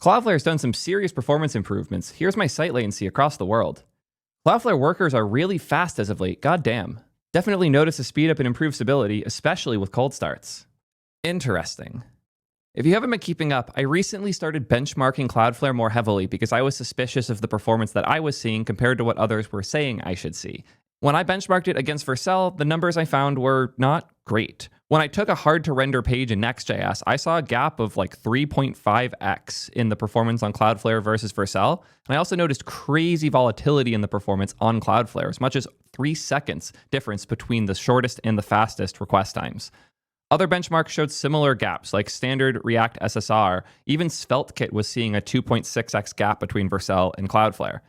Cloudflare has done some serious performance improvements. Here's my site latency across the world. Cloudflare workers are really fast as of late, goddamn. Definitely notice a speed up and improved stability, especially with cold starts. Interesting. If you haven't been keeping up, I recently started benchmarking Cloudflare more heavily because I was suspicious of the performance that I was seeing compared to what others were saying I should see. When I benchmarked it against Vercel, the numbers I found were not great. When I took a hard-to-render page in Next.js, I saw a gap of like 3.5x in the performance on Cloudflare versus Vercel, and I also noticed crazy volatility in the performance on Cloudflare, as much as 3 seconds difference between the shortest and the fastest request times. Other benchmarks showed similar gaps, like standard React SSR. Even SvelteKit was seeing a 2.6x gap between Vercel and Cloudflare.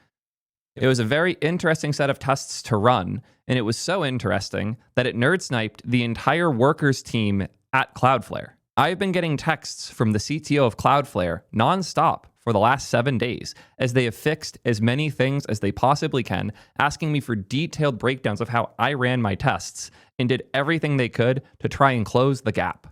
It was a very interesting set of tests to run, and it was so interesting that it nerd-sniped the entire workers team at Cloudflare. I've been getting texts from the CTO of Cloudflare nonstop for the last 7 days, as they have fixed as many things as they possibly can, asking me for detailed breakdowns of how I ran my tests and did everything they could to try and close the gap.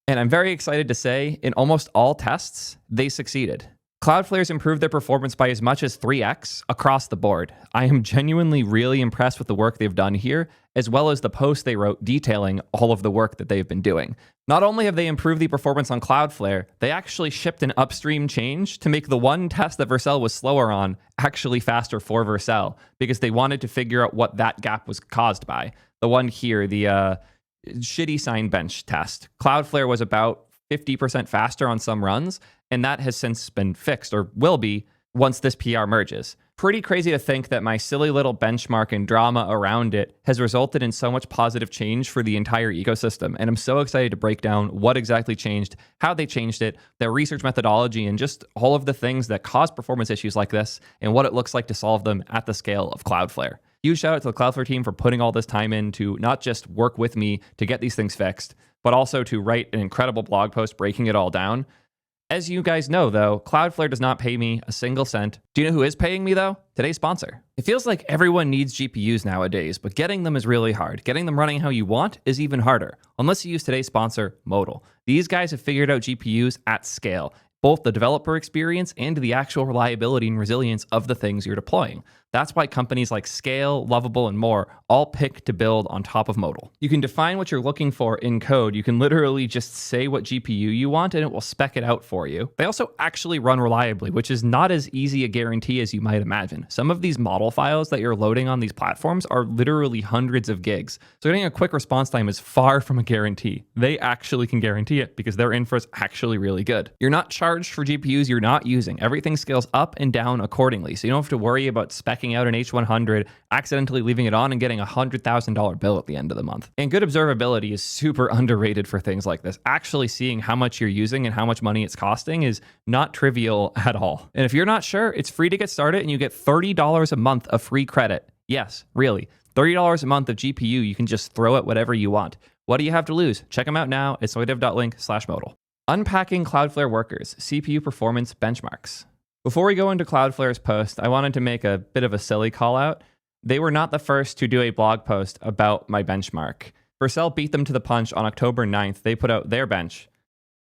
And I'm very excited to say, in almost all tests, they succeeded. Cloudflare's improved their performance by as much as 3x across the board. I am genuinely really impressed with the work they've done here, as well as the post they wrote detailing all of the work that they've been doing. Not only have they improved the performance on Cloudflare, they actually shipped an upstream change to make the one test that Vercel was slower on actually faster for Vercel, because they wanted to figure out what that gap was caused by. The one here, the shitty sign bench test. Cloudflare was about 50% faster on some runs, and that has since been fixed, or will be, once this PR merges. Pretty crazy to think that my silly little benchmark and drama around it has resulted in so much positive change for the entire ecosystem, and I'm so excited to break down what exactly changed, how they changed it, their research methodology, and just all of the things that cause performance issues like this, and what it looks like to solve them at the scale of Cloudflare. Huge shout out to the Cloudflare team for putting all this time in to not just work with me to get these things fixed, but also to write an incredible blog post breaking it all down. As you guys know, though, Cloudflare does not pay me a single cent. Do you know who is paying me, though? Today's sponsor. It feels like everyone needs GPUs nowadays, but getting them is really hard. Getting them running how you want is even harder, unless you use today's sponsor, Modal. These guys have figured out GPUs at scale, both the developer experience and the actual reliability and resilience of the things you're deploying. That's why companies like Scale, Lovable, and more all pick to build on top of Modal. You can define what you're looking for in code. You can literally just say what GPU you want and it will spec it out for you. They also actually run reliably, which is not as easy a guarantee as you might imagine. Some of these model files that you're loading on these platforms are literally hundreds of gigs. So getting a quick response time is far from a guarantee. They actually can guarantee it because their infra is actually really good. You're not charged for GPUs you're not using. Everything scales up and down accordingly. So you don't have to worry about specing out an H100, accidentally leaving it on and getting a $100,000 bill at the end of the month. And good observability is super underrated for things like this. Actually seeing how much you're using and how much money it's costing is not trivial at all. And if you're not sure, it's free to get started and you get $30 a month of free credit. Yes, really. $30 a month of GPU you can just throw at whatever you want. What do you have to lose? Check them out now. It's soydev.link/modal. Unpacking Cloudflare workers, CPU performance benchmarks. Before we go into Cloudflare's post, I wanted to make a bit of a silly call out. They were not the first to do a blog post about my benchmark. Vercel beat them to the punch on October 9th. They put out their bench.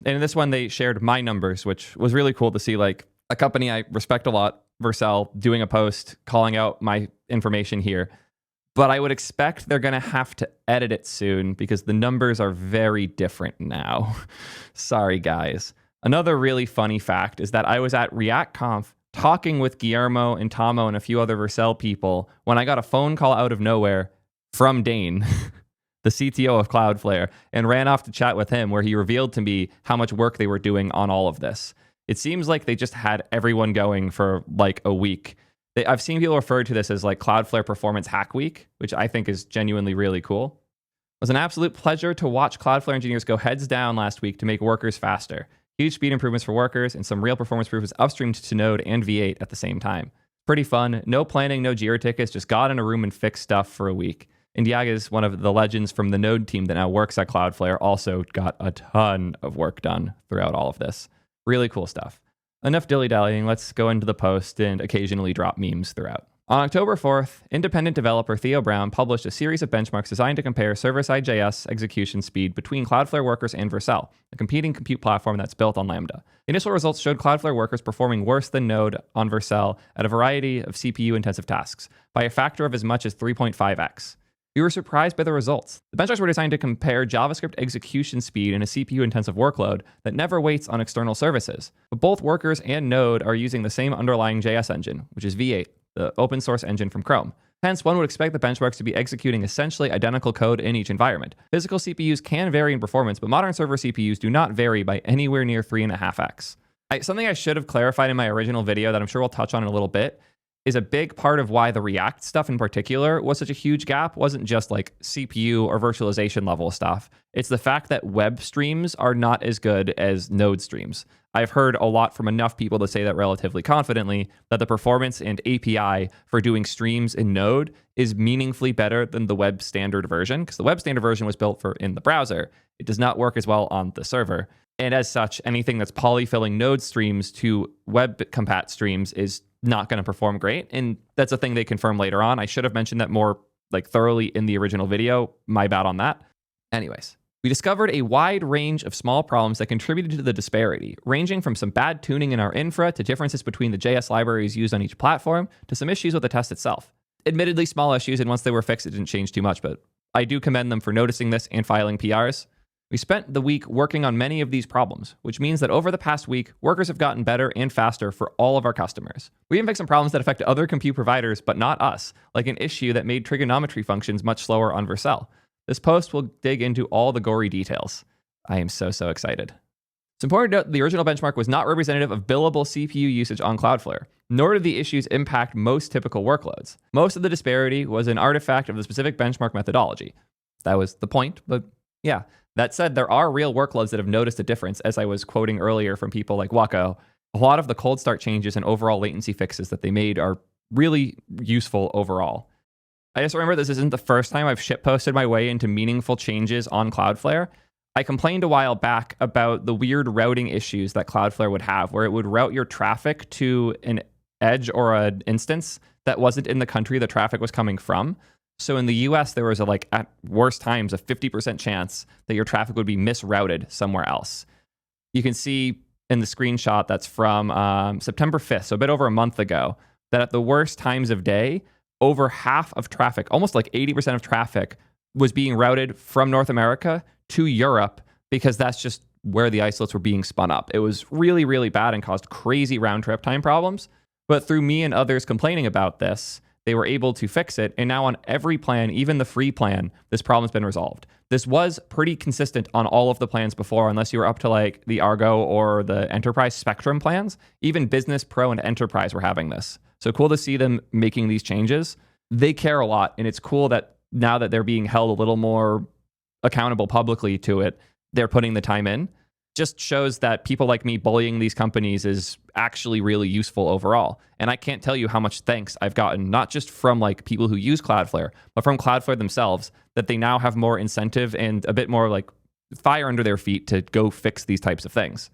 And in this one, they shared my numbers, which was really cool to see, like, a company I respect a lot, Vercel, doing a post calling out my information here. But I would expect they're going to have to edit it soon because the numbers are very different now. Sorry, guys. Another really funny fact is that I was at ReactConf talking with Guillermo and Tomo and a few other Vercel people when I got a phone call out of nowhere from Dane, the CTO of Cloudflare, and ran off to chat with him where he revealed to me how much work they were doing on all of this. It seems like they just had everyone going for like a week. I've seen people refer to this as like Cloudflare Performance Hack Week, which I think is genuinely really cool. It was an absolute pleasure to watch Cloudflare engineers go heads down last week to make workers faster. Huge speed improvements for workers and some real performance improvements upstream to Node and V8 at the same time. Pretty fun. No planning, no Jira tickets, just got in a room and fixed stuff for a week. And Diaga is one of the legends from the Node team that now works at Cloudflare, also got a ton of work done throughout all of this. Really cool stuff. Enough dilly-dallying, let's go into the post and occasionally drop memes throughout. On October 4th, independent developer Theo published a series of benchmarks designed to compare server-side JS execution speed between Cloudflare Workers and Vercel, a competing compute platform that's built on Lambda. Initial results showed Cloudflare Workers performing worse than Node on Vercel at a variety of CPU-intensive tasks, by a factor of as much as 3.5x. We were surprised by the results. The benchmarks were designed to compare JavaScript execution speed in a CPU-intensive workload that never waits on external services. But both Workers and Node are using the same underlying JS engine, which is V8, the open source engine from Chrome. Hence, one would expect the benchmarks to be executing essentially identical code in each environment. Physical CPUs can vary in performance, but modern server CPUs do not vary by anywhere near 3.5x. Something I should have clarified in my original video that I'm sure we'll touch on in a little bit is a big part of why the React stuff in particular was such a huge gap wasn't just like CPU or virtualization level stuff. It's the fact that web streams are not as good as Node streams. I've heard a lot from enough people to say that relatively confidently that the performance and API for doing streams in Node is meaningfully better than the web standard version, because the web standard version was built for in the browser. It does not work as well on the server. And as such, anything that's polyfilling Node streams to web compat streams is not going to perform great. And that's a thing they confirm later on. I should have mentioned that more thoroughly in the original video. My bad on that. Anyways, we discovered a wide range of small problems that contributed to the disparity, ranging from some bad tuning in our infra to differences between the JS libraries used on each platform to some issues with the test itself. Admittedly small issues, and once they were fixed, it didn't change too much, but I do commend them for noticing this and filing PRs. We spent the week working on many of these problems, which means that over the past week, Workers have gotten better and faster for all of our customers. We even fixed some problems that affect other compute providers, but not us, like an issue that made trigonometry functions much slower on Vercel. This post will dig into all the gory details. I am so excited. It's important to note that the original benchmark was not representative of billable CPU usage on Cloudflare, nor did the issues impact most typical workloads. Most of the disparity was an artifact of the specific benchmark methodology. That was the point, but yeah. That said, there are real workloads that have noticed a difference, as I was quoting earlier from people like Wacko. A lot of the cold start changes and overall latency fixes that they made are really useful overall. I just remember this isn't the first time I've shitposted my way into meaningful changes on Cloudflare. I complained a while back about the weird routing issues that Cloudflare would have, where it would route your traffic to an edge or an instance that wasn't in the country the traffic was coming from. So in the US, there was at worst times, a 50% chance that your traffic would be misrouted somewhere else. You can see in the screenshot that's from September 5th, so a bit over a month ago, that at the worst times of day, over half of traffic, almost 80% of traffic, was being routed from North America to Europe because that's just where the isolates were being spun up. It was really, really bad and caused crazy round trip time problems. But through me and others complaining about this, they were able to fix it, and now on every plan, even the free plan, this problem's been resolved. This was pretty consistent on all of the plans before, unless you were up to the Argo or the Enterprise Spectrum plans. Even Business, Pro, and Enterprise were having this. So cool to see them making these changes. They care a lot, and it's cool that now that they're being held a little more accountable publicly to it, they're putting the time in. Just shows that people like me bullying these companies is actually really useful overall. And I can't tell you how much thanks I've gotten, not just from people who use Cloudflare, but from Cloudflare themselves, that they now have more incentive and a bit more fire under their feet to go fix these types of things.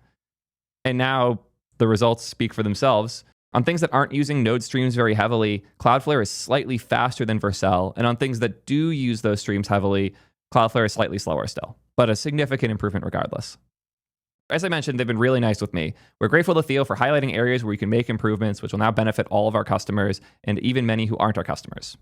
And now the results speak for themselves. On things that aren't using node streams very heavily, Cloudflare is slightly faster than Vercel. And on things that do use those streams heavily, Cloudflare is slightly slower still, but a significant improvement regardless. As I mentioned, they've been really nice with me. We're grateful to Theo for highlighting areas where we can make improvements, which will now benefit all of our customers and even many who aren't our customers.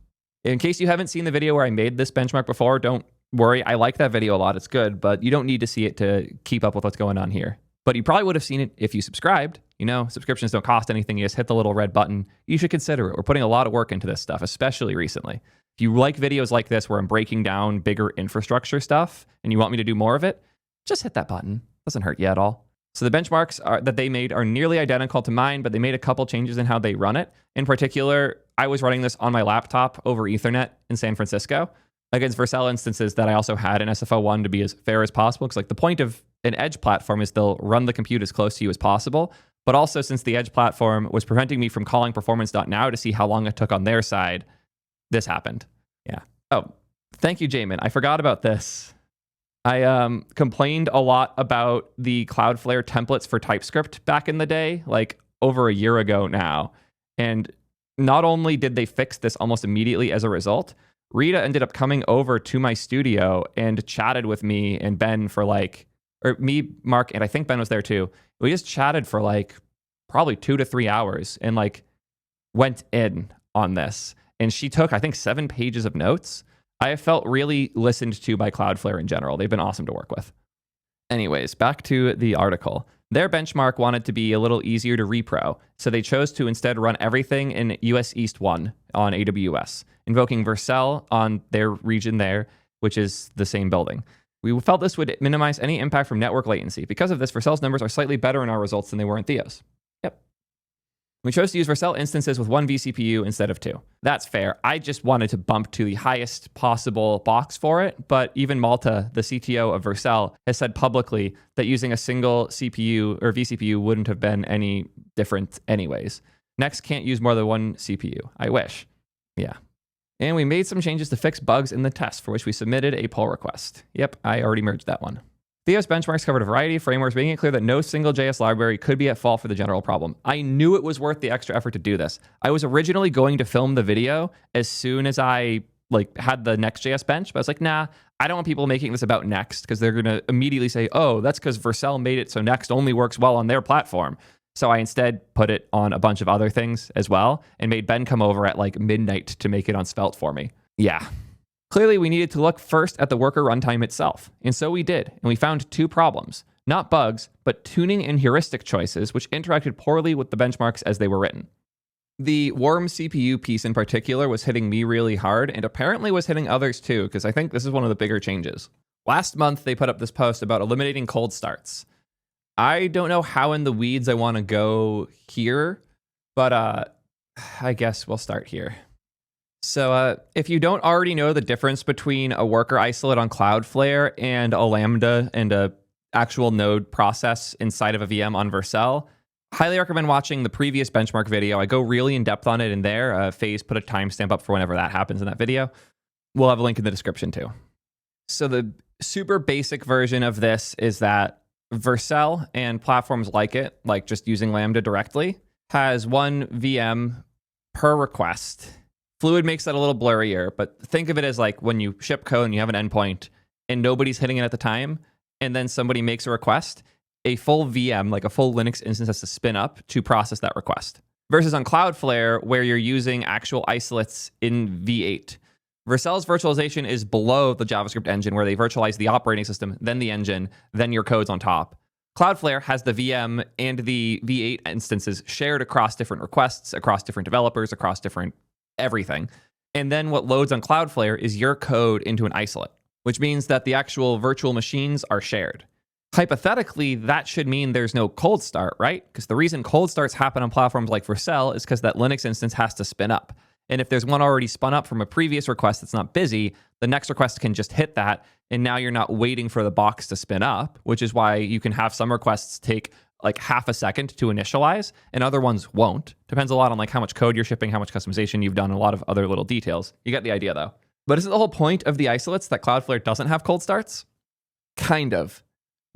In case you haven't seen the video where I made this benchmark before, don't worry. I like that video a lot. It's good, but you don't need to see it to keep up with what's going on here. But you probably would have seen it if you subscribed. Subscriptions don't cost anything. You just hit the little red button. You should consider it. We're putting a lot of work into this stuff, especially recently. If you like videos like this where I'm breaking down bigger infrastructure stuff and you want me to do more of it, just hit that button. Doesn't hurt you at all. So the benchmarks that they made are nearly identical to mine, but they made a couple changes in how they run it. In particular, I was running this on my laptop over Ethernet in San Francisco against Vercel instances that I also had in SFO1 to be as fair as possible. Because the point of an edge platform is they'll run the compute as close to you as possible. But also, since the edge platform was preventing me from calling performance.now to see how long it took on their side, this happened. Yeah. Oh, thank you, Jamin. I forgot about this. I complained a lot about the Cloudflare templates for TypeScript back in the day, over a year ago now. And not only did they fix this almost immediately as a result, Rita ended up coming over to my studio and chatted with me and Ben for like, or me, Mark, and I think Ben was there too. We just chatted for like probably 2 to 3 hours and like went in on this. And she took, I think, 7 pages of notes. I have felt really listened to by Cloudflare in general. They've been awesome to work with. Anyways, back to the article. Their benchmark wanted to be a little easier to repro, so they chose to instead run everything in US East 1 on AWS, invoking Vercel on their region there, which is the same building. We felt this would minimize any impact from network latency. Because of this, Vercel's numbers are slightly better in our results than they were in Theo's. Yep. We chose to use Vercel instances with 1 vCPU instead of 2. That's fair. I just wanted to bump to the highest possible box for it, but even Malta, the CTO of Vercel, has said publicly that using a single CPU or vCPU wouldn't have been any different anyways. Next can't use more than 1 CPU. I wish. Yeah. And we made some changes to fix bugs in the test, for which we submitted a pull request. Yep, I already merged that one. Theo's benchmarks covered a variety of frameworks, making it clear that no single JS library could be at fault for the general problem. I knew it was worth the extra effort to do this. I was originally going to film the video as soon as I had the Next.js bench, but I was like, nah, I don't want people making this about Next because they're going to immediately say, oh, that's because Vercel made it so Next only works well on their platform. So I instead put it on a bunch of other things as well and made Ben come over at like midnight to make it on Svelte for me. Yeah. Clearly, we needed to look first at the worker runtime itself, and so we did, and we found 2 problems. Not bugs, but tuning and heuristic choices, which interacted poorly with the benchmarks as they were written. The warm CPU piece in particular was hitting me really hard, and apparently was hitting others too, because I think this is one of the bigger changes. Last month, they put up this post about eliminating cold starts. I don't know how in the weeds I want to go here, but I guess we'll start here. So if you don't already know the difference between a worker isolate on Cloudflare and a Lambda and a actual node process inside of a VM on Vercel, highly recommend watching the previous benchmark video. I go really in depth on it in there. FaZe put a timestamp up for whenever that happens in that video. We'll have a link in the description too. So the super basic version of this is that Vercel and platforms like it, like just using Lambda directly, has 1 VM per request. Fluid makes that a little blurrier, but think of it as like when you ship code and you have an endpoint and nobody's hitting it at the time, and then somebody makes a request, a full VM, like a full Linux instance, has to spin up to process that request. Versus on Cloudflare, where you're using actual isolates in V8. Vercel's virtualization is below the JavaScript engine, where they virtualize the operating system, then the engine, then your code's on top. Cloudflare has the VM and the V8 instances shared across different requests, across different developers, across different everything. And then what loads on Cloudflare is your code into an isolate, which means that the actual virtual machines are shared. Hypothetically, that should mean there's no cold start, right? Because the reason cold starts happen on platforms like Vercel is because that Linux instance has to spin up. And if there's one already spun up from a previous request that's not busy, the next request can just hit that, and now you're not waiting for the box to spin up, which is why you can have some requests take like half a second to initialize, and other ones won't. Depends a lot on like how much code you're shipping, how much customization you've done, a lot of other little details. You get the idea though. But isn't the whole point of the isolates that Cloudflare doesn't have cold starts? Kind of.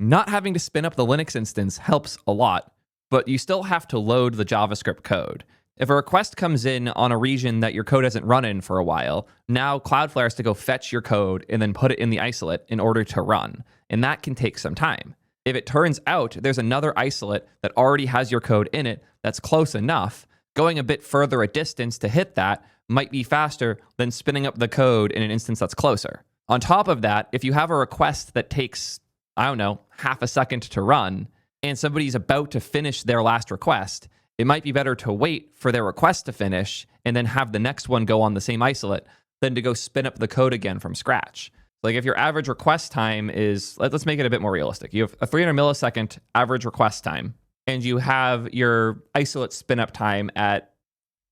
Not having to spin up the Linux instance helps a lot, but you still have to load the JavaScript code. If a request comes in on a region that your code hasn't run in for a while, now Cloudflare has to go fetch your code and then put it in the isolate in order to run. And that can take some time. If it turns out there's another isolate that already has your code in it that's close enough, going a bit further a distance to hit that might be faster than spinning up the code in an instance that's closer. On top of that, if you have a request that takes, I don't know, half a second to run, and somebody's about to finish their last request, it might be better to wait for their request to finish and then have the next one go on the same isolate than to go spin up the code again from scratch. Like if your average request time is, let's make it a bit more realistic. You have a 300 millisecond average request time, and you have your isolate spin up time at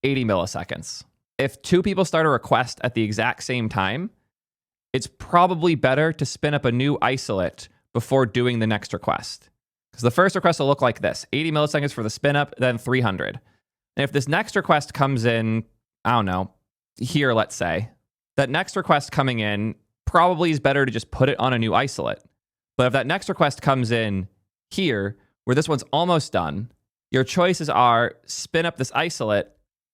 80 milliseconds. If 2 people start a request at the exact same time, it's probably better to spin up a new isolate before doing the next request. Because the first request will look like this, 80 milliseconds for the spin up, then 300. And if this next request comes in, I don't know, here, let's say, that next request coming in probably is better to just put it on a new isolate. But if that next request comes in here, where this one's almost done, your choices are spin up this isolate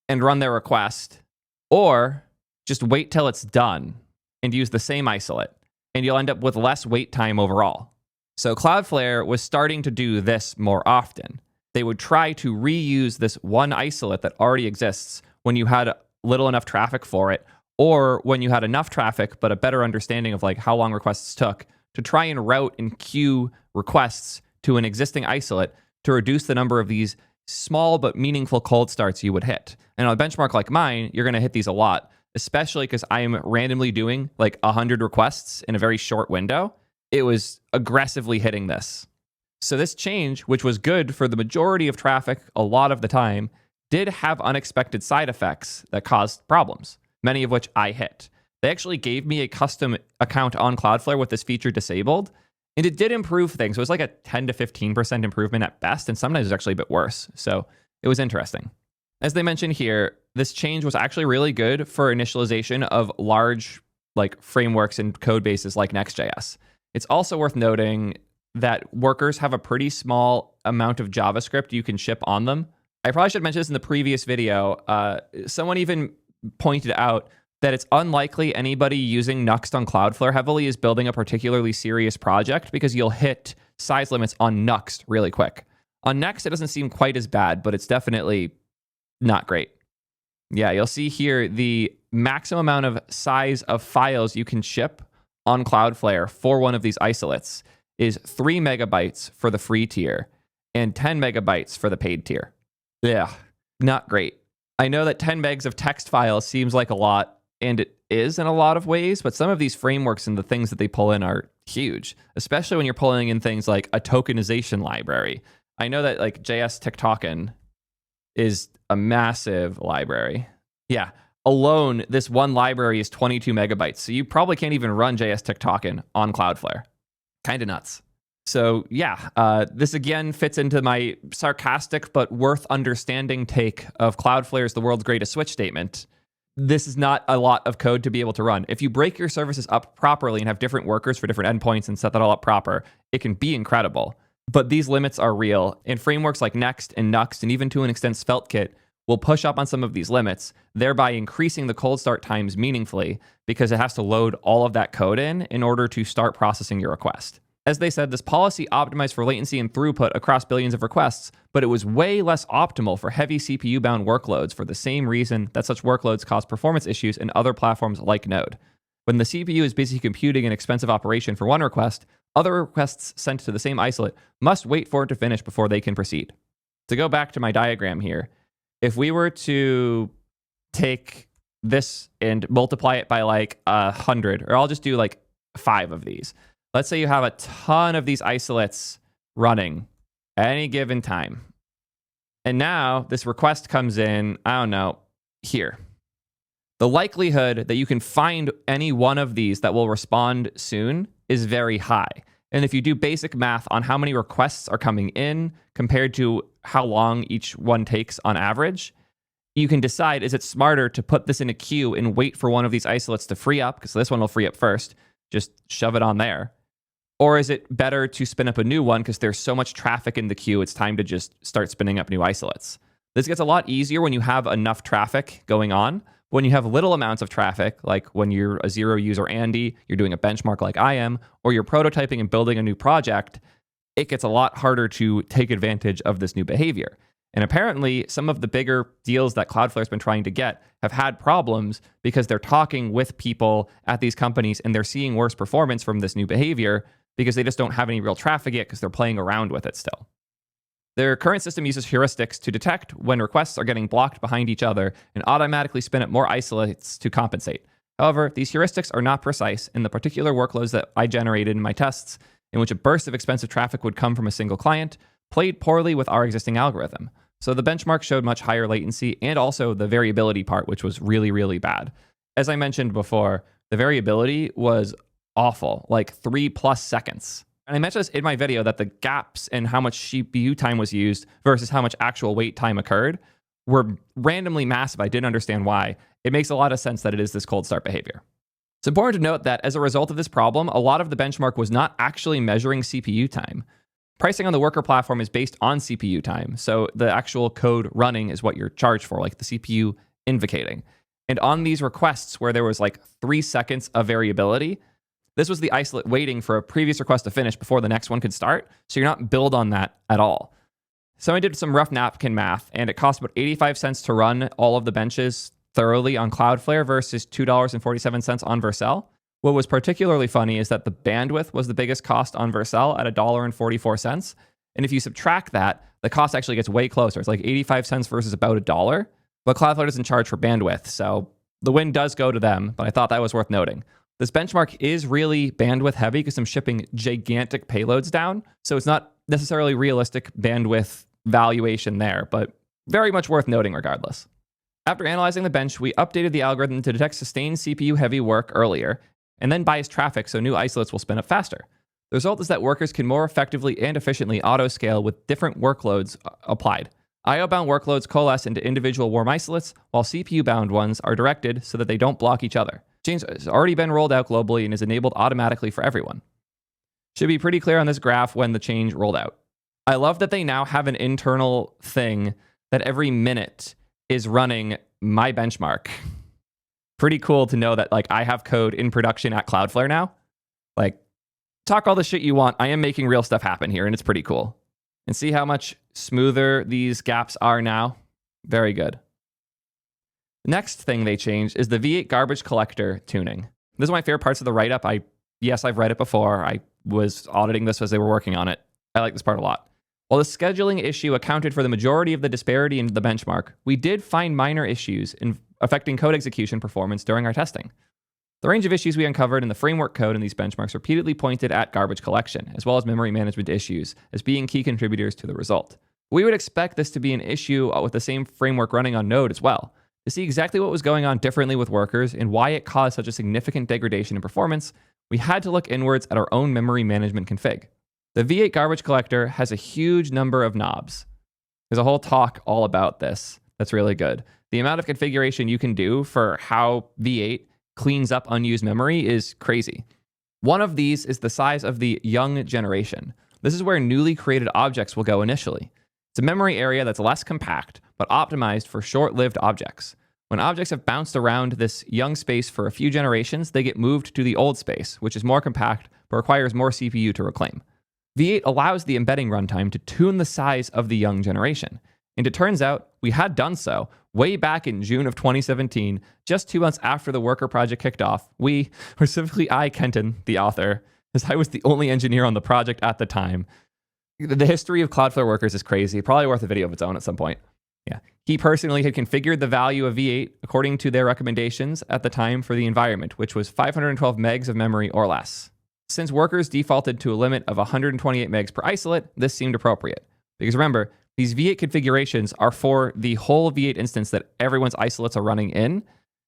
and run their request, or just wait till it's done and use the same isolate, and you'll end up with less wait time overall. So Cloudflare was starting to do this more often. They would try to reuse this one isolate that already exists when you had little enough traffic for it, or when you had enough traffic but a better understanding of like how long requests took, to try and route and queue requests to an existing isolate to reduce the number of these small but meaningful cold starts you would hit. And on a benchmark like mine, you're going to hit these a lot, especially because I am randomly doing like 100 requests in a very short window. It was aggressively hitting this. So this change, which was good for the majority of traffic a lot of the time, did have unexpected side effects that caused problems, many of which I hit. They actually gave me a custom account on Cloudflare with this feature disabled, and it did improve things. It was like a 10 to 15% improvement at best, and sometimes it was actually a bit worse. So it was interesting. As they mentioned here, this change was actually really good for initialization of large like frameworks and code bases like Next.js. It's also worth noting that workers have a pretty small amount of JavaScript you can ship on them. I probably should mention this in the previous video. Someone even pointed out that it's unlikely anybody using Nuxt on Cloudflare heavily is building a particularly serious project, because you'll hit size limits on Nuxt really quick. On Next, it doesn't seem quite as bad, but it's definitely not great. Yeah, you'll see here the maximum amount of size of files you can ship on Cloudflare for one of these isolates is 3 megabytes for the free tier and 10 megabytes for the paid tier. Yeah, not great. I know that 10 megs of text files seems like a lot, and it is in a lot of ways, but some of these frameworks and the things that they pull in are huge, especially when you're pulling in things like a tokenization library. I know that like JS.parse is a massive library. Yeah, alone, this one library is 22 megabytes, so you probably can't even run JS.parse on Cloudflare. Kind of nuts. So yeah, this again fits into my sarcastic but worth understanding take of Cloudflare is the world's greatest switch statement. This is not a lot of code to be able to run. If you break your services up properly and have different workers for different endpoints and set that all up proper, it can be incredible. But these limits are real, and frameworks like Next and Nuxt, and even to an extent SvelteKit, will push up on some of these limits, thereby increasing the cold start times meaningfully, because it has to load all of that code in order to start processing your request. As they said, this policy optimized for latency and throughput across billions of requests, but it was way less optimal for heavy CPU-bound workloads for the same reason that such workloads cause performance issues in other platforms like Node. When the CPU is busy computing an expensive operation for one request, other requests sent to the same isolate must wait for it to finish before they can proceed. To go back to my diagram here, if we were to take this and multiply it by like 100, or I'll just do like 5 of these. Let's say you have a ton of these isolates running at any given time. And now this request comes in, I don't know, here. The likelihood that you can find any one of these that will respond soon is very high. And if you do basic math on how many requests are coming in compared to how long each one takes on average, you can decide, is it smarter to put this in a queue and wait for one of these isolates to free up, because this one will free up first, just shove it on there. Or is it better to spin up a new one because there's so much traffic in the queue, it's time to just start spinning up new isolates? This gets a lot easier when you have enough traffic going on. When you have little amounts of traffic, like when you're a zero-user Andy, you're doing a benchmark like I am, or you're prototyping and building a new project, it gets a lot harder to take advantage of this new behavior. And apparently, some of the bigger deals that Cloudflare's been trying to get have had problems because they're talking with people at these companies and they're seeing worse performance from this new behavior because they just don't have any real traffic yet because they're playing around with it still. Their current system uses heuristics to detect when requests are getting blocked behind each other and automatically spin up more isolates to compensate. However, these heuristics are not precise, and the particular workloads that I generated in my tests, in which a burst of expensive traffic would come from a single client, played poorly with our existing algorithm. So the benchmark showed much higher latency and also the variability part, which was really, really bad. As I mentioned before, the variability was awful, like 3+ seconds. And I mentioned this in my video that the gaps in how much CPU time was used versus how much actual wait time occurred were randomly massive. I didn't understand why. It makes a lot of sense that it is this cold start behavior. It's important to note that as a result of this problem, a lot of the benchmark was not actually measuring CPU time. Pricing on the worker platform is based on CPU time. So the actual code running is what you're charged for, like the CPU invocating. And on these requests where there was like 3 seconds of variability, this was the isolate waiting for a previous request to finish before the next one could start. So you're not billed on that at all. So I did some rough napkin math, and it cost about 85 cents to run all of the benches thoroughly on Cloudflare versus $2.47 on Vercel. What was particularly funny is that the bandwidth was the biggest cost on Vercel at $1.44. And if you subtract that, the cost actually gets way closer. It's like 85 cents versus about $1. But Cloudflare doesn't charge for bandwidth, so the win does go to them, but I thought that was worth noting. This benchmark is really bandwidth heavy because I'm shipping gigantic payloads down, so it's not necessarily realistic bandwidth valuation there, but very much worth noting regardless. After analyzing the bench, we updated the algorithm to detect sustained CPU-heavy work earlier, and then bias traffic so new isolates will spin up faster. The result is that workers can more effectively and efficiently auto-scale with different workloads applied. IO-bound workloads coalesce into individual warm isolates, while CPU-bound ones are directed so that they don't block each other. Change has already been rolled out globally and is enabled automatically for everyone. Should be pretty clear on this graph when the change rolled out. I love that they now have an internal thing that every minute is running my benchmark. Pretty cool to know that like I have code in production at Cloudflare now. Like, talk all the shit you want. I am making real stuff happen here, and it's pretty cool. And see how much smoother these gaps are now? Very good. The next thing they changed is the V8 garbage collector tuning. This is one of my favorite parts of the write-up. Yes, I've read it before. I was auditing this as they were working on it. I like this part a lot. While the scheduling issue accounted for the majority of the disparity in the benchmark, we did find minor issues in affecting code execution performance during our testing. The range of issues we uncovered in the framework code in these benchmarks repeatedly pointed at garbage collection, as well as memory management issues, as being key contributors to the result. We would expect this to be an issue with the same framework running on Node as well. To see exactly what was going on differently with workers and why it caused such a significant degradation in performance, we had to look inwards at our own memory management config. The V8 garbage collector has a huge number of knobs. There's a whole talk all about this. That's really good. The amount of configuration you can do for how V8 cleans up unused memory is crazy. One of these is the size of the young generation. This is where newly created objects will go initially. It's a memory area that's less compact, but optimized for short-lived objects. When objects have bounced around this young space for a few generations, they get moved to the old space, which is more compact, but requires more CPU to reclaim. V8 allows the embedding runtime to tune the size of the young generation. And it turns out we had done so way back in June of 2017, just 2 months after the worker project kicked off. We, specifically I, Kenton, the author, as I was the only engineer on the project at the time. The history of Cloudflare workers is crazy, probably worth a video of its own at some point. Yeah. He personally had configured the value of V8 according to their recommendations at the time for the environment, which was 512 megs of memory or less. Since workers defaulted to a limit of 128 megs per isolate, this seemed appropriate. Because remember, these V8 configurations are for the whole V8 instance that everyone's isolates are running in.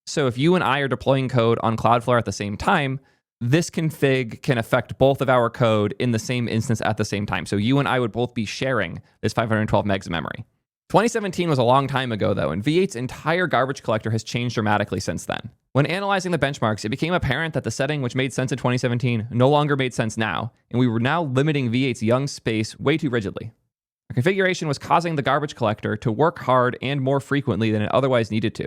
So if you and I are deploying code on Cloudflare at the same time, this config can affect both of our code in the same instance at the same time. So you and I would both be sharing this 512 megs of memory. 2017 was a long time ago, though, and V8's entire garbage collector has changed dramatically since then. When analyzing the benchmarks, it became apparent that the setting which made sense in 2017 no longer made sense now, and we were now limiting V8's young space way too rigidly. Our configuration was causing the garbage collector to work hard and more frequently than it otherwise needed to.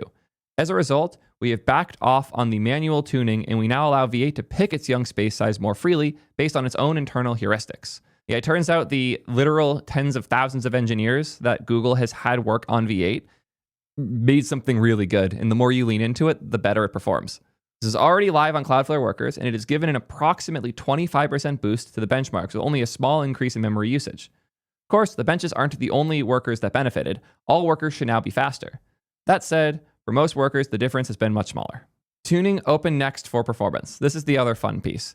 As a result, we have backed off on the manual tuning, and we now allow V8 to pick its young space size more freely based on its own internal heuristics. Yeah, it turns out the literal tens of thousands of engineers that Google has had work on V8 made something really good, and the more you lean into it, the better it performs. This is already live on Cloudflare workers, and it has given an approximately 25% boost to the benchmarks with only a small increase in memory usage. Of course, the benches aren't the only workers that benefited. All workers should now be faster. That said, for most workers, the difference has been much smaller. Tuning OpenNext for performance. This is the other fun piece.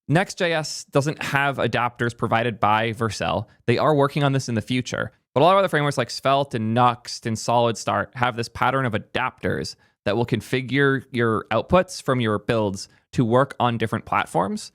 Next.js doesn't have adapters provided by Vercel. They are working on this in the future, but a lot of other frameworks like Svelte and Nuxt and SolidStart have this pattern of adapters that will configure your outputs from your builds to work on different platforms.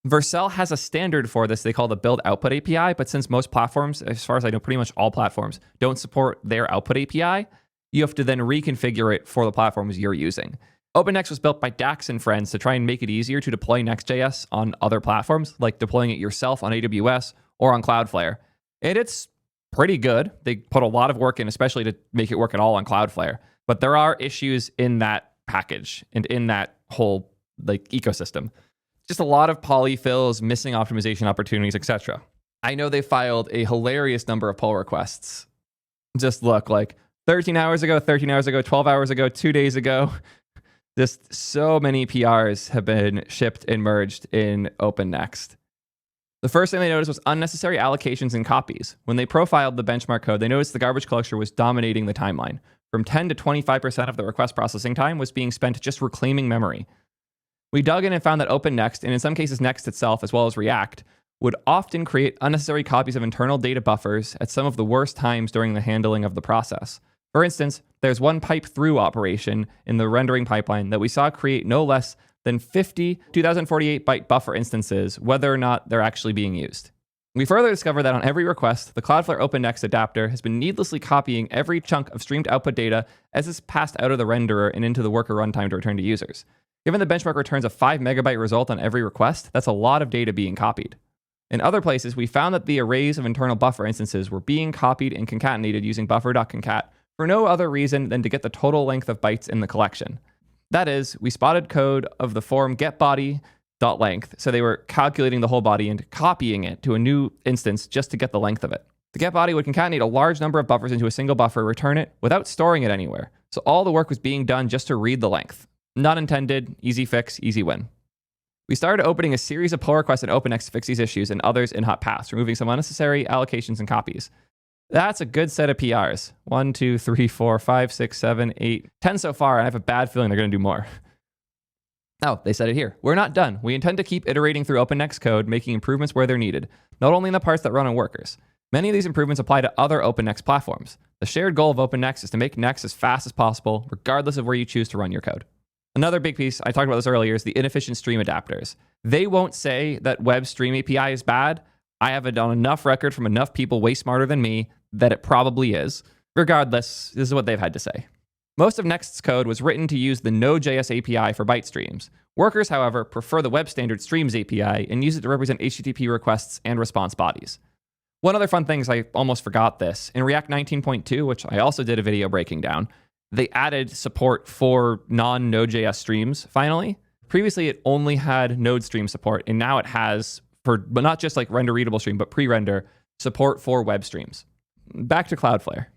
Vercel has a standard for this they call the build output API, but since most platforms, as far as I know, pretty much all platforms, don't support their output API, you have to then reconfigure it for the platforms you're using. OpenNext was built by Dax and friends to try and make it easier to deploy Next.js on other platforms, like deploying it yourself on AWS or on Cloudflare. And it's pretty good. They put a lot of work in, especially to make it work at all on Cloudflare. But there are issues in that package and in that whole ecosystem. Just a lot of polyfills, missing optimization opportunities, etc. I know they filed a hilarious number of pull requests. Just look, 13 hours ago, 12 hours ago, 2 days ago. Just so many PRs have been shipped and merged in OpenNext. The first thing they noticed was unnecessary allocations and copies. When they profiled the benchmark code, they noticed the garbage collector was dominating the timeline. From 10 to 25% of the request processing time was being spent just reclaiming memory. We dug in and found that OpenNext, and in some cases Next itself, as well as React, would often create unnecessary copies of internal data buffers at some of the worst times during the handling of the process. For instance, there's one pipe through operation in the rendering pipeline that we saw create no less than 50 2048 byte buffer instances, whether or not they're actually being used. We further discovered that on every request, the Cloudflare OpenNext adapter has been needlessly copying every chunk of streamed output data as it's passed out of the renderer and into the worker runtime to return to users. Given the benchmark returns a 5 megabyte result on every request, that's a lot of data being copied. In other places, we found that the arrays of internal buffer instances were being copied and concatenated using buffer.concat for no other reason than to get the total length of bytes in the collection. That is, we spotted code of the form getBody.length, so they were calculating the whole body and copying it to a new instance just to get the length of it. The getBody would concatenate a large number of buffers into a single buffer, return it without storing it anywhere. So all the work was being done just to read the length. Not intended, easy fix, easy win. We started opening a series of pull requests in OpenNext to fix these issues and others in hot paths, removing some unnecessary allocations and copies. That's a good set of PRs. 1, 2, 3, 4, 5, 6, 7, 8, 10 so far, and I have a bad feeling they're going to do more. Oh, they said it here. We're not done. We intend to keep iterating through OpenNext code, making improvements where they're needed, not only in the parts that run on workers. Many of these improvements apply to other OpenNext platforms. The shared goal of OpenNext is to make Next as fast as possible, regardless of where you choose to run your code. Another big piece, I talked about this earlier, is the inefficient stream adapters. They won't say that web stream API is bad. I have it on enough record from enough people way smarter than me that it probably is. Regardless, this is what they've had to say. Most of Next's code was written to use the Node.js API for byte streams. Workers, however, prefer the web standard Streams API and use it to represent HTTP requests and response bodies. One other fun thing is I almost forgot this. In React 19.2, which I also did a video breaking down, they added support for non-Node.js streams, finally. Previously, it only had Node stream support, and now it has, but not just render-readable stream, but pre-render, support for web streams. Back to Cloudflare.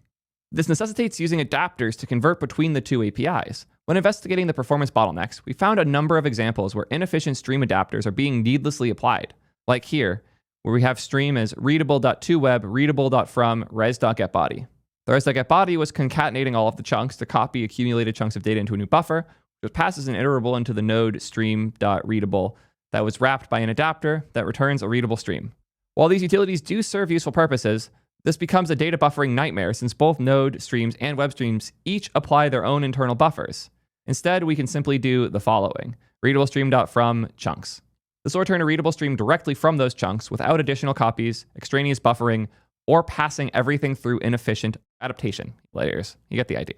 This necessitates using adapters to convert between the two APIs. When investigating the performance bottlenecks, we found a number of examples where inefficient stream adapters are being needlessly applied. Like here, where we have stream as readable.toWeb, readable.from, res.getBody. The res.getBody was concatenating all of the chunks to copy accumulated chunks of data into a new buffer, which passes an iterable into the node stream.readable that was wrapped by an adapter that returns a readable stream. While these utilities do serve useful purposes, this becomes a data buffering nightmare since both node streams and web streams each apply their own internal buffers. Instead, we can simply do the following: readable stream.from chunks. This will return a readable stream directly from those chunks without additional copies, extraneous buffering, or passing everything through inefficient adaptation layers. You get the idea.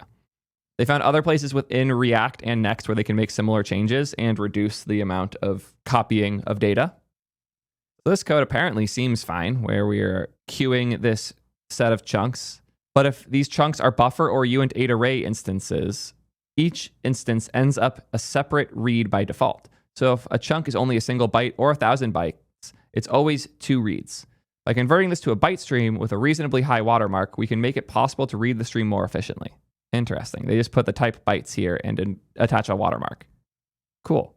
They found other places within React and Next where they can make similar changes and reduce the amount of copying of data. So this code apparently seems fine, where we are queuing this set of chunks. But if these chunks are buffer or uint8 array instances, each instance ends up a separate read by default. So if a chunk is only a single byte or 1,000 bytes, it's always 2 reads. By converting this to a byte stream with a reasonably high watermark, we can make it possible to read the stream more efficiently. Interesting. They just put the type bytes here and attach a watermark. Cool.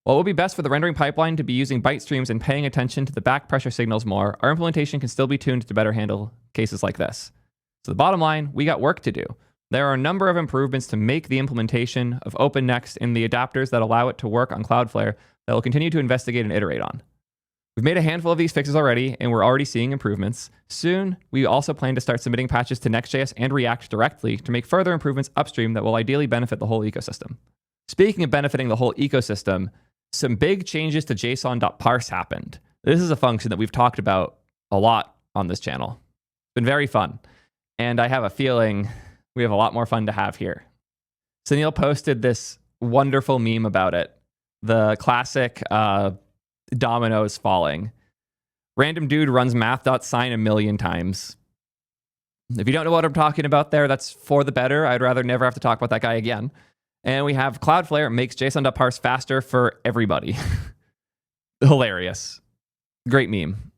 While it will be best for the rendering pipeline to be using byte streams and paying attention to the back pressure signals more, our implementation can still be tuned to better handle cases like this. So the bottom line, we got work to do. There are a number of improvements to make the implementation of OpenNext in the adapters that allow it to work on Cloudflare that we'll continue to investigate and iterate on. We've made a handful of these fixes already, and we're already seeing improvements. Soon, we also plan to start submitting patches to Next.js and React directly to make further improvements upstream that will ideally benefit the whole ecosystem. Speaking of benefiting the whole ecosystem, some big changes to JSON.parse happened. This is a function that we've talked about a lot on this channel. It's been very fun, and I have a feeling we have a lot more fun to have here. Sunil posted this wonderful meme about it. The classic dominoes falling. Random dude runs math.sign a million times. If you don't know what I'm talking about there, that's for the better. I'd rather never have to talk about that guy again. And we have Cloudflare makes JSON.parse faster for everybody. Hilarious. Great meme.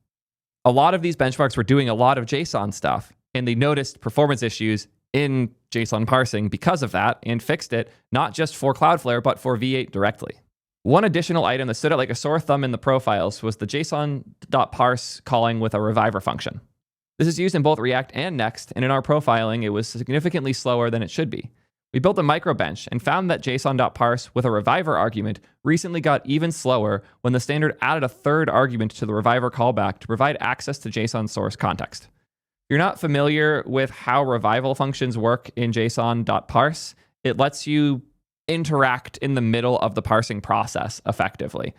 A lot of these benchmarks were doing a lot of JSON stuff, and they noticed performance issues in JSON parsing because of that and fixed it, not just for Cloudflare, but for V8 directly. One additional item that stood out like a sore thumb in the profiles was the JSON.parse calling with a reviver function. This is used in both React and Next, and in our profiling, it was significantly slower than it should be. We built a microbench and found that JSON.parse with a reviver argument recently got even slower when the standard added a third argument to the reviver callback to provide access to JSON source context. If you're not familiar with how revival functions work in JSON.parse, it lets you interact in the middle of the parsing process effectively.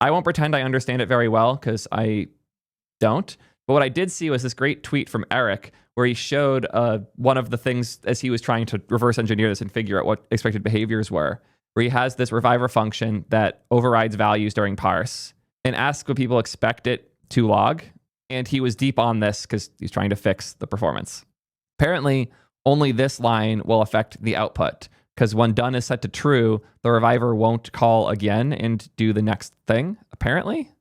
I won't pretend I understand it very well because I don't. But what I did see was this great tweet from Eric where he showed one of the things as he was trying to reverse engineer this and figure out what expected behaviors were, where he has this reviver function that overrides values during parse and asks what people expect it to log. And he was deep on this because he's trying to fix the performance. Apparently, only this line will affect the output because when done is set to true, the reviver won't call again and do the next thing, apparently.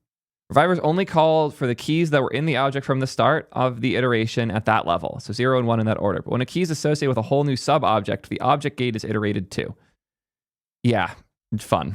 Revivers only call for the keys that were in the object from the start of the iteration at that level. So 0 and 1 in that order. But when a key is associated with a whole new sub-object, the object gate is iterated too. Yeah, fun.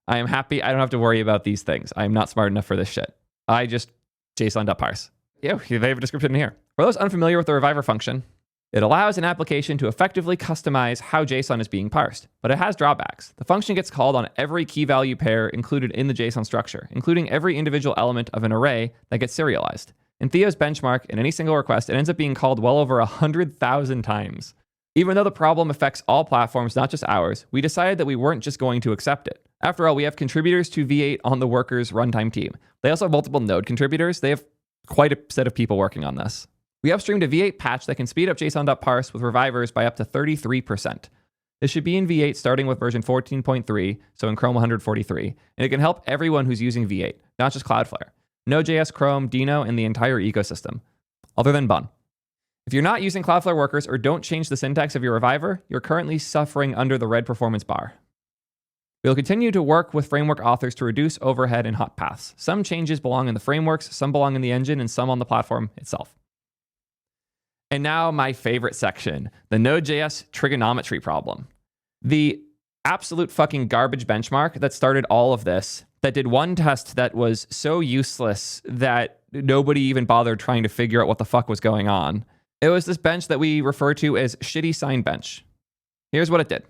I am happy I don't have to worry about these things. I am not smart enough for this shit. I just JSON.parse. Yeah, they have a description here. For those unfamiliar with the reviver function, it allows an application to effectively customize how JSON is being parsed, but it has drawbacks. The function gets called on every key value pair included in the JSON structure, including every individual element of an array that gets serialized. In Theo's benchmark, in any single request, it ends up being called well over 100,000 times. Even though the problem affects all platforms, not just ours, we decided that we weren't just going to accept it. After all, we have contributors to V8 on the workers' runtime team. They also have multiple node contributors. They have quite a set of people working on this. We upstreamed a V8 patch that can speed up JSON.parse with revivers by up to 33%. This should be in V8 starting with version 14.3, so in Chrome 143, and it can help everyone who's using V8, not just Cloudflare. Node.js, Chrome, Dino, and the entire ecosystem, other than Bun. If you're not using Cloudflare workers or don't change the syntax of your reviver, you're currently suffering under the red performance bar. We'll continue to work with framework authors to reduce overhead and hot paths. Some changes belong in the frameworks, some belong in the engine, and some on the platform itself. And now my favorite section, the Node.js trigonometry problem. The absolute fucking garbage benchmark that started all of this, that did one test that was so useless that nobody even bothered trying to figure out what the fuck was going on. It was this bench that we refer to as shitty sign bench. Here's what it did.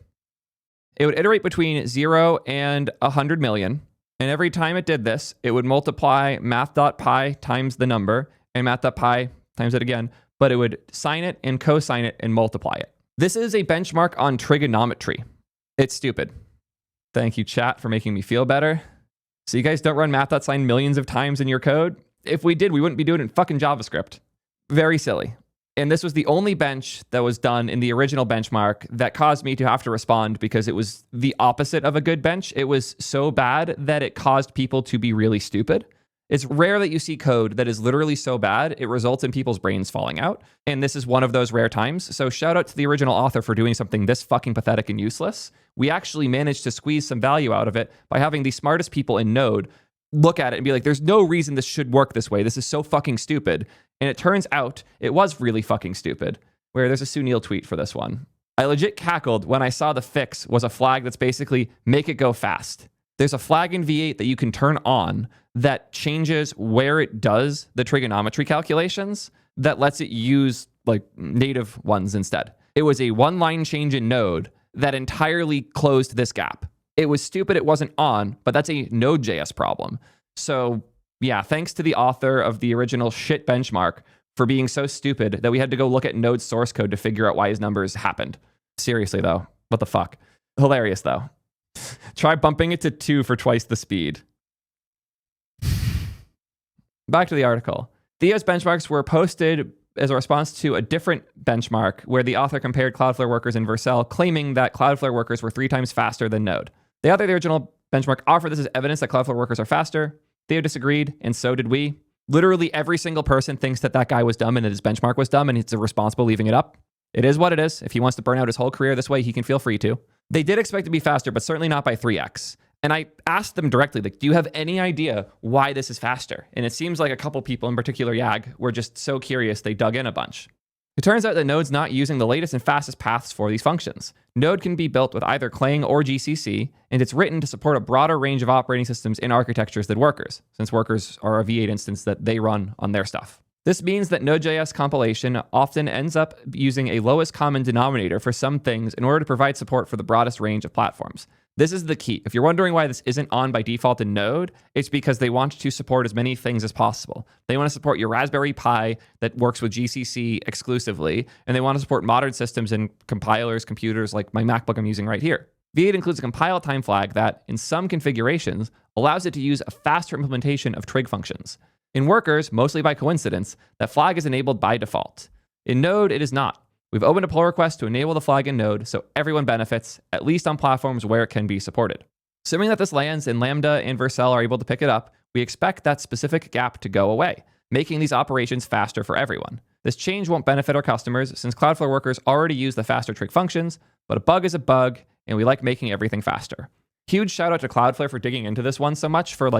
It would iterate between 0 and 100 million. And every time it did this, it would multiply math.pi times the number and math.pi times it again. But it would sign it and cosine it and multiply it. This is a benchmark on trigonometry. It's stupid. Thank you, chat, for making me feel better. So you guys don't run math.sign millions of times in your code? If we did, we wouldn't be doing it in fucking JavaScript. Very silly. And this was the only bench that was done in the original benchmark that caused me to have to respond because it was the opposite of a good bench. It was so bad that it caused people to be really stupid. It's rare that you see code that is literally so bad, it results in people's brains falling out. And this is one of those rare times. So shout out to the original author for doing something this fucking pathetic and useless. We actually managed to squeeze some value out of it by having the smartest people in Node look at it and be like, there's no reason this should work this way. This is so fucking stupid. And it turns out it was really fucking stupid. Where there's a Sunil tweet for this one. I legit cackled when I saw the fix was a flag that's basically make it go fast. There's a flag in V8 that you can turn on that changes where it does the trigonometry calculations that lets it use like native ones instead. It was a one-line change in Node that entirely closed this gap. It was stupid it wasn't on, but that's a Node.js problem. So yeah, thanks to the author of the original shit benchmark for being so stupid that we had to go look at Node's source code to figure out why his numbers happened. Seriously though, what the fuck? Hilarious though. Try bumping it to 2 for twice the speed. Back to the article. Theo's benchmarks were posted as a response to a different benchmark where the author compared Cloudflare workers and Vercel, claiming that Cloudflare workers were 3 times faster than Node. The author of the original benchmark offered this as evidence that Cloudflare workers are faster. Theo disagreed, and so did we. Literally every single person thinks that that guy was dumb and that his benchmark was dumb and it's irresponsible leaving it up. It is what it is. If he wants to burn out his whole career this way, he can feel free to. They did expect to be faster, but certainly not by 3x. And I asked them directly, like, do you have any idea why this is faster? And it seems like a couple people, in particular YAG, were just so curious they dug in a bunch. It turns out that Node's not using the latest and fastest paths for these functions. Node can be built with either Clang or GCC, and it's written to support a broader range of operating systems in architectures than Workers, since Workers are a V8 instance that they run on their stuff. This means that Node.js compilation often ends up using a lowest common denominator for some things in order to provide support for the broadest range of platforms. This is the key. If you're wondering why this isn't on by default in Node, it's because they want to support as many things as possible. They want to support your Raspberry Pi that works with GCC exclusively, and they want to support modern systems and compilers, computers like my MacBook I'm using right here. V8 includes a compile time flag that, in some configurations, allows it to use a faster implementation of trig functions. In Workers, mostly by coincidence, that flag is enabled by default. In Node, it is not. We've opened a pull request to enable the flag in Node so everyone benefits, at least on platforms where it can be supported. Assuming that this lands and Lambda and Vercel are able to pick it up, we expect that specific gap to go away, making these operations faster for everyone. This change won't benefit our customers since Cloudflare workers already use the faster trig functions, but a bug is a bug, and we like making everything faster. Huge shout out to Cloudflare for digging into this one so much, for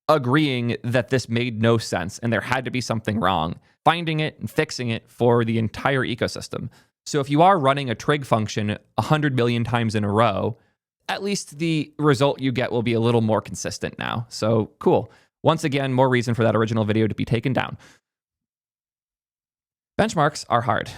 agreeing that this made no sense and there had to be something wrong, finding it and fixing it for the entire ecosystem. So if you are running a trig function 100 million times in a row, at least the result you get will be a little more consistent now. So cool. Once again, more reason for that original video to be taken down. Benchmarks are hard.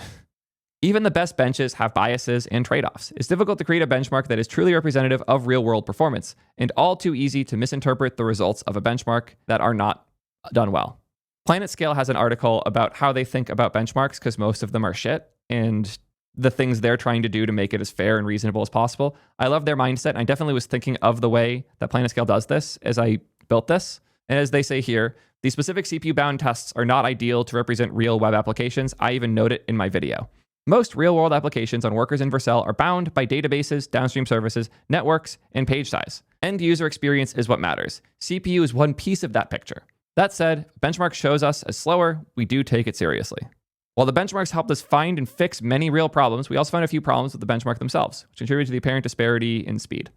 Even the best benches have biases and trade-offs. It's difficult to create a benchmark that is truly representative of real-world performance, and all too easy to misinterpret the results of a benchmark that are not done well. PlanetScale has an article about how they think about benchmarks because most of them are shit, and the things they're trying to do to make it as fair and reasonable as possible. I love their mindset, and I definitely was thinking of the way that PlanetScale does this as I built this. And as they say here, these specific CPU-bound tests are not ideal to represent real web applications. I even note it in my video. Most real-world applications on Workers and Vercel are bound by databases, downstream services, networks, and page size. End-user experience is what matters. CPU is one piece of that picture. That said, benchmark shows us as slower, we do take it seriously. While the benchmarks helped us find and fix many real problems, we also found a few problems with the benchmark themselves, which contributed to the apparent disparity in speed.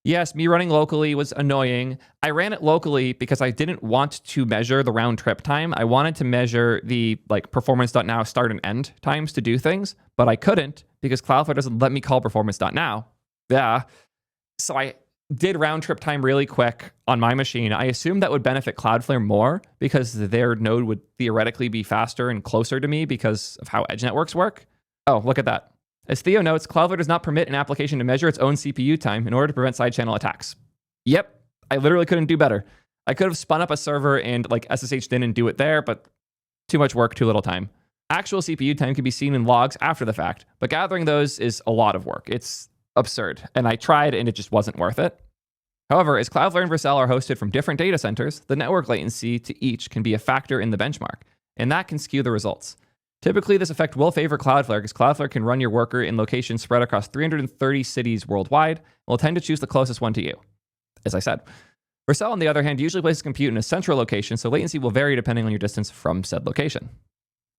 Yes, me running locally was annoying. I ran it locally because I didn't want to measure the round trip time. I wanted to measure the performance.now start and end times to do things, but I couldn't because Cloudflare doesn't let me call performance.now. Yeah. So I did round trip time really quick on my machine. I assumed that would benefit Cloudflare more because their node would theoretically be faster and closer to me because of how edge networks work. Oh, look at that. As Theo notes, Cloudflare does not permit an application to measure its own CPU time in order to prevent side-channel attacks. Yep, I literally couldn't do better. I could have spun up a server and SSH'd in and do it there, but too much work, too little time. Actual CPU time can be seen in logs after the fact, but gathering those is a lot of work. It's absurd, and I tried and it just wasn't worth it. However, as Cloudflare and Vercel are hosted from different data centers, the network latency to each can be a factor in the benchmark, and that can skew the results. Typically, this effect will favor Cloudflare because Cloudflare can run your worker in locations spread across 330 cities worldwide and will tend to choose the closest one to you, as I said. Vercel, on the other hand, usually places compute in a central location, so latency will vary depending on your distance from said location.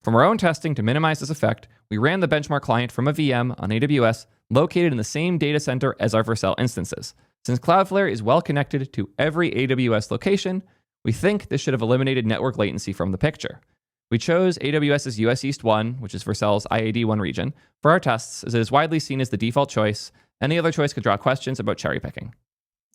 From our own testing to minimize this effect, we ran the benchmark client from a VM on AWS located in the same data center as our Vercel instances. Since Cloudflare is well connected to every AWS location, we think this should have eliminated network latency from the picture. We chose AWS's US East 1, which is Vercel's IAD1 region, for our tests as it is widely seen as the default choice. Any other choice could draw questions about cherry picking.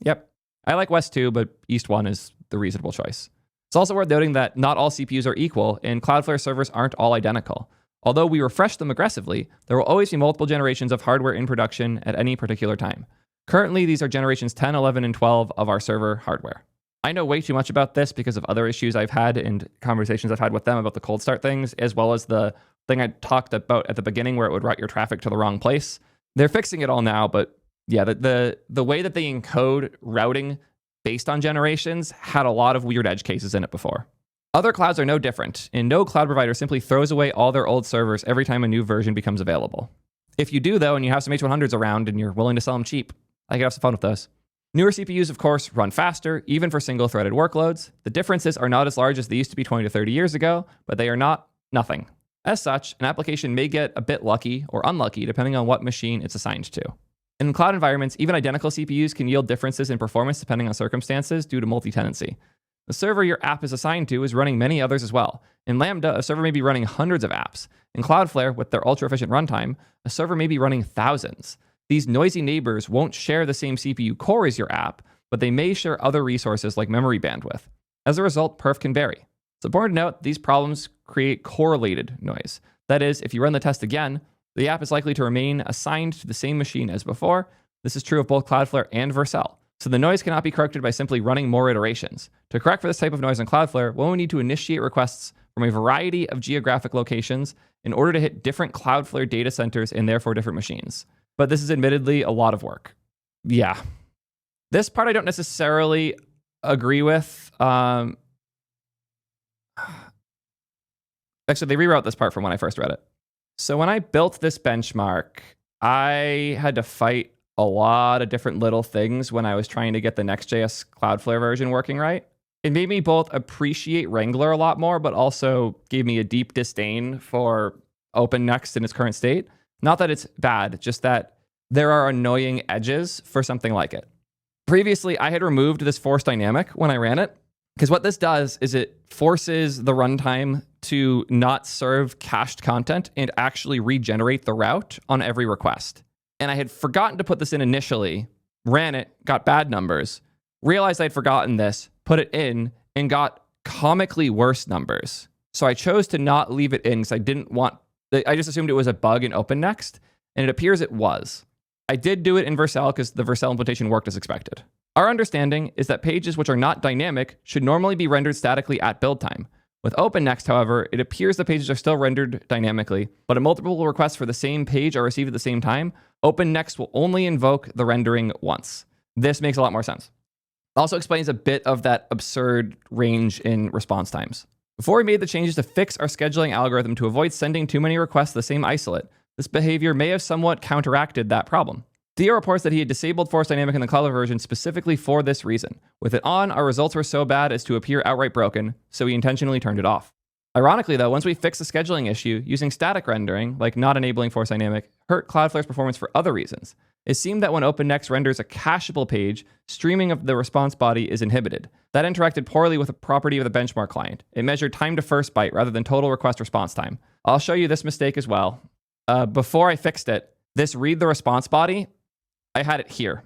Yep, I like West 2, but East 1 is the reasonable choice. It's also worth noting that not all CPUs are equal, and Cloudflare servers aren't all identical. Although we refresh them aggressively, there will always be multiple generations of hardware in production at any particular time. Currently, these are generations 10, 11, and 12 of our server hardware. I know way too much about this because of other issues I've had and conversations I've had with them about the cold start things, as well as the thing I talked about at the beginning where it would route your traffic to the wrong place. They're fixing it all now, but yeah, the way that they encode routing based on generations had a lot of weird edge cases in it before. Other clouds are no different, and no cloud provider simply throws away all their old servers every time a new version becomes available. If you do, though, and you have some H100s around and you're willing to sell them cheap, I could have some fun with those. Newer CPUs, of course, run faster, even for single-threaded workloads. The differences are not as large as they used to be 20 to 30 years ago, but they are not nothing. As such, an application may get a bit lucky or unlucky depending on what machine it's assigned to. In cloud environments, even identical CPUs can yield differences in performance depending on circumstances due to multi-tenancy. The server your app is assigned to is running many others as well. In Lambda, a server may be running hundreds of apps. In Cloudflare, with their ultra-efficient runtime, a server may be running thousands. These noisy neighbors won't share the same CPU core as your app, but they may share other resources like memory bandwidth. As a result, perf can vary. It's important to note these problems create correlated noise. That is, if you run the test again, the app is likely to remain assigned to the same machine as before. This is true of both Cloudflare and Vercel. So the noise cannot be corrected by simply running more iterations. To correct for this type of noise in Cloudflare, we'll need to initiate requests from a variety of geographic locations in order to hit different Cloudflare data centers and therefore different machines. But this is admittedly a lot of work. Yeah. This part I don't necessarily agree with. Actually, they rewrote this part from when I first read it. So when I built this benchmark, I had to fight a lot of different little things when I was trying to get the Next.js Cloudflare version working right. It made me both appreciate Wrangler a lot more, but also gave me a deep disdain for OpenNext in its current state. Not that it's bad, just that there are annoying edges for something like it. Previously, I had removed this force dynamic when I ran it, because what this does is it forces the runtime to not serve cached content and actually regenerate the route on every request. And I had forgotten to put this in initially, ran it, got bad numbers, realized I'd forgotten this, put it in, and got comically worse numbers. So I chose to not leave it in because I just assumed it was a bug in OpenNext, and it appears it was. I did do it in Vercel because the Vercel implementation worked as expected. Our understanding is that pages which are not dynamic should normally be rendered statically at build time. With OpenNext, however, it appears the pages are still rendered dynamically, but if multiple requests for the same page are received at the same time, OpenNext will only invoke the rendering once. This makes a lot more sense. Also explains a bit of that absurd range in response times. Before we made the changes to fix our scheduling algorithm to avoid sending too many requests to the same isolate, this behavior may have somewhat counteracted that problem. Theo reports that he had disabled force dynamic in the Cloudflare version specifically for this reason. With it on, our results were so bad as to appear outright broken, so he intentionally turned it off. Ironically, though, once we fixed the scheduling issue, using static rendering, like not enabling force dynamic, hurt Cloudflare's performance for other reasons. It seemed that when OpenNext renders a cacheable page, streaming of the response body is inhibited. That interacted poorly with a property of the benchmark client. It measured time to first byte rather than total request response time. I'll show you this mistake as well. Before I fixed it, this read the response body, I had it here.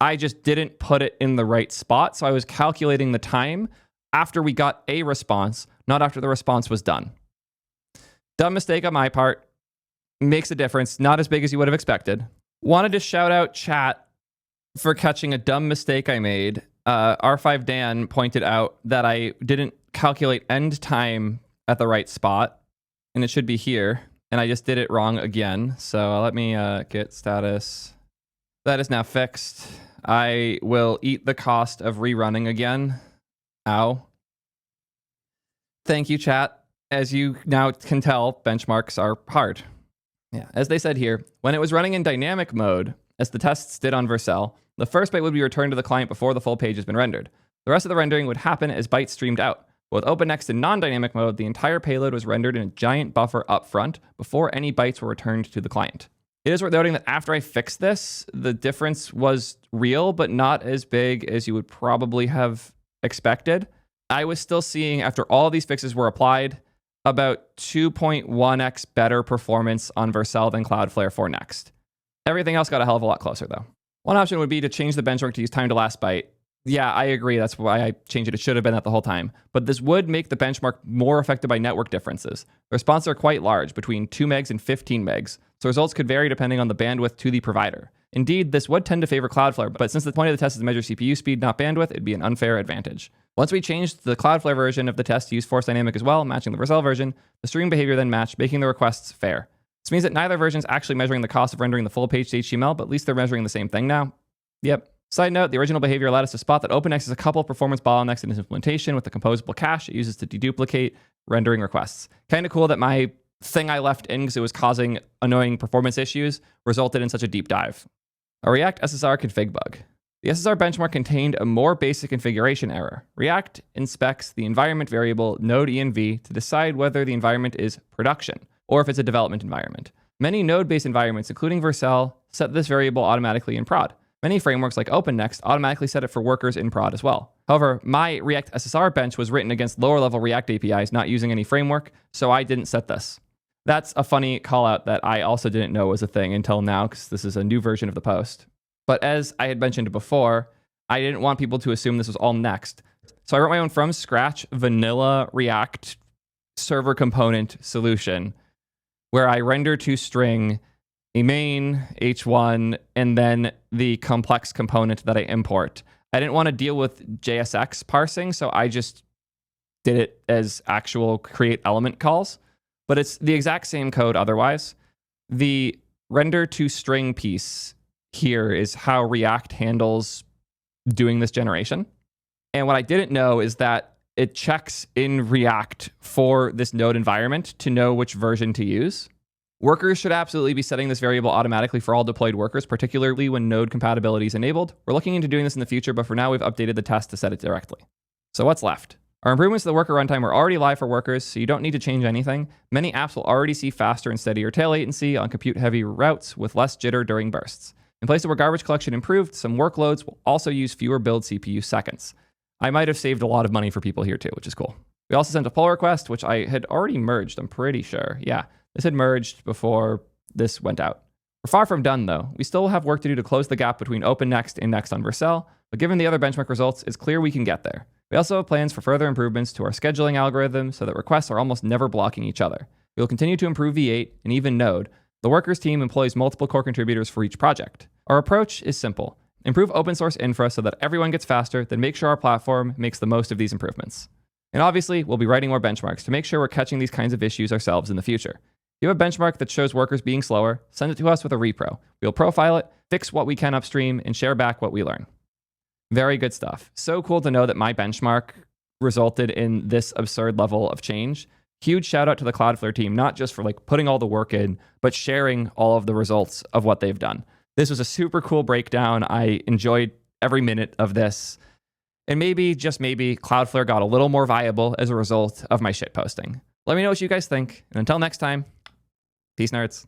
I just didn't put it in the right spot, so I was calculating the time after we got a response, not after the response was done. Dumb mistake on my part. Makes a difference, not as big as you would have expected. Wanted to shout out chat for catching a dumb mistake I made. R5 Dan pointed out that I didn't calculate end time at the right spot, and it should be here, and I just did it wrong again. So let me get status. That is now fixed. I will eat the cost of rerunning again. Ow. Thank you, chat. As you now can tell, benchmarks are hard. Yeah, as they said here, when it was running in dynamic mode, as the tests did on Vercel, the first byte would be returned to the client before the full page has been rendered. The rest of the rendering would happen as bytes streamed out. But with OpenNext in non-dynamic mode, the entire payload was rendered in a giant buffer up front before any bytes were returned to the client. It is worth noting that after I fixed this, the difference was real, but not as big as you would probably have expected. I was still seeing, after all these fixes were applied, about 2.1x better performance on Vercel than Cloudflare for Next. Everything else got a hell of a lot closer, though. One option would be to change the benchmark to use time to last byte. Yeah, I agree. That's why I changed it. It should have been that the whole time. But this would make the benchmark more affected by network differences. The responses are quite large, between 2 megs and 15 megs, so results could vary depending on the bandwidth to the provider. Indeed, this would tend to favor Cloudflare, but since the point of the test is to measure CPU speed, not bandwidth, it'd be an unfair advantage. Once we changed the Cloudflare version of the test to use force dynamic as well, matching the Vercel version, the stream behavior then matched, making the requests fair. This means that neither version is actually measuring the cost of rendering the full page to HTML, but at least they're measuring the same thing now. Yep. Side note, the original behavior allowed us to spot that OpenNext has a couple of performance bottlenecks in its implementation with the composable cache it uses to deduplicate rendering requests. Kind of cool that my thing I left in because it was causing annoying performance issues resulted in such a deep dive. A React SSR config bug. The SSR benchmark contained a more basic configuration error. React inspects the environment variable node env to decide whether the environment is production or if it's a development environment. Many node-based environments, including Vercel, set this variable automatically in prod. Many frameworks like OpenNext automatically set it for workers in prod as well. However, my React SSR bench was written against lower-level React APIs not using any framework, so I didn't set this. That's a funny callout that I also didn't know was a thing until now, because this is a new version of the post. But as I had mentioned before, I didn't want people to assume this was all Next. So I wrote my own from scratch vanilla React server component solution where I render to string a main, h1, and then the complex component that I import. I didn't want to deal with JSX parsing, so I just did it as actual create element calls. But it's the exact same code otherwise. The render to string piece here is how React handles doing this generation. And what I didn't know is that it checks in React for this node environment to know which version to use. Workers should absolutely be setting this variable automatically for all deployed workers, particularly when node compatibility is enabled. We're looking into doing this in the future, but for now we've updated the test to set it directly. So what's left? Our improvements to the worker runtime are already live for workers, so you don't need to change anything. Many apps will already see faster and steadier tail latency on compute-heavy routes with less jitter during bursts. In places where garbage collection improved, some workloads will also use fewer build CPU seconds. I might have saved a lot of money for people here too, which is cool. We also sent a pull request, which I had already merged, I'm pretty sure. Yeah, this had merged before this went out. We're far from done though. We still have work to do to close the gap between OpenNext and Next on Vercel, but given the other benchmark results, it's clear we can get there. We also have plans for further improvements to our scheduling algorithm so that requests are almost never blocking each other. We will continue to improve V8 and even Node. The workers team employs multiple core contributors for each project. Our approach is simple. Improve open source infra so that everyone gets faster, then make sure our platform makes the most of these improvements. And obviously, we'll be writing more benchmarks to make sure we're catching these kinds of issues ourselves in the future. If you have a benchmark that shows workers being slower, send it to us with a repro. We'll profile it, fix what we can upstream, and share back what we learn. Very good stuff. So cool to know that my benchmark resulted in this absurd level of change. Huge shout out to the Cloudflare team, not just for putting all the work in, but sharing all of the results of what they've done. This was a super cool breakdown. I enjoyed every minute of this. And maybe, just maybe, Cloudflare got a little more viable as a result of my shitposting. Let me know what you guys think. And until next time, peace nerds.